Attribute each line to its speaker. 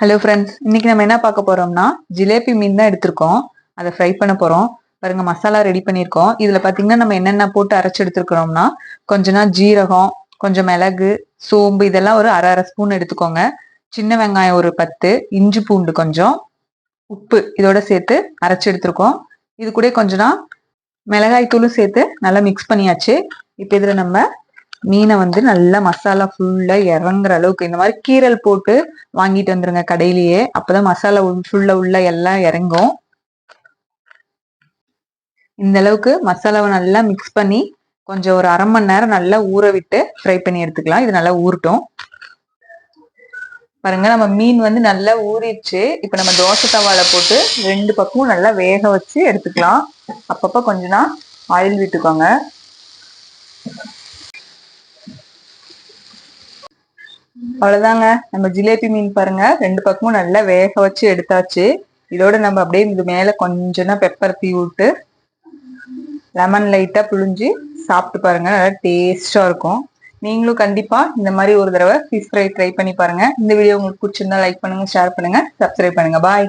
Speaker 1: Hello friends, இன்னைக்கு நம்ம என்ன பார்க்க போறோம்னா ஜிலேபி மீன் தான் எடுத்திருக்கோம். அதை ஃப்ரை பண்ண போறோம். பாருங்க, மசாலா ரெடி பண்ணியிருக்கோம். இதுல பாத்தீங்கன்னா நம்ம என்னென்ன போட்டு அரைச்சு எடுத்துருக்கிறோம்னா, கொஞ்சனா ஜீரகம், கொஞ்சம் மிளகு, சோம்பு, இதெல்லாம் ஒரு அரை அரை ஸ்பூன் எடுத்துக்கோங்க. சின்ன வெங்காயம் ஒரு 10, இஞ்சி பூண்டு கொஞ்சம், உப்பு இதோட சேர்த்து அரைச்சு எடுத்திருக்கோம். இது கூட கொஞ்சனா மிளகாய் தூளும் சேர்த்து நல்லா மிக்ஸ் பண்ணியாச்சு. இப்போ இதுல நம்ம மீனை வந்து நல்லா மசாலா ஃபுல்லா இறங்குற அளவுக்கு இந்த மாதிரி கீரல் போட்டு வாங்கிட்டு வந்துருங்க கடையிலேயே. அப்பதான் மசாலா ஃபுல்லா உள்ள எல்லாம் இறங்கும். இந்த அளவுக்கு மசாலாவை நல்லா மிக்ஸ் பண்ணி கொஞ்சம் ஒரு அரை மணி நேரம் நல்லா ஊற விட்டு ஃப்ரை பண்ணி எடுத்துக்கலாம். இது நல்லா ஊறட்டும். பாருங்க, நம்ம மீன் வந்து நல்லா ஊறிடுச்சு. இப்ப நம்ம தோசை தவால போட்டு 2 பக்கமும் நல்லா வேக வச்சு எடுத்துக்கலாம். அப்பப்ப கொஞ்சம் ஆயில் விட்டுக்கோங்க. அவ்வளவுதாங்க, நம்ம ஜிலேபி மீன் பாருங்க 2 பக்கமும் நல்லா வேக வச்சு எடுத்தாச்சு. இதோட நம்ம அப்படியே இது மேல கொஞ்சம் பெப்பர் தீ விட்டு லெமன் லைட்டா புழிஞ்சு சாப்பிட்டு பாருங்க, நல்லா டேஸ்டா இருக்கும். நீங்களும் கண்டிப்பா இந்த மாதிரி ஒரு தடவை ஃபிஷ் ஃப்ரை ட்ரை பண்ணி பாருங்க. இந்த வீடியோ உங்களுக்கு பிடிச்சிருந்தா லைக் பண்ணுங்க, ஷேர் பண்ணுங்க, சப்ஸ்கிரைப் பண்ணுங்க. பாய்.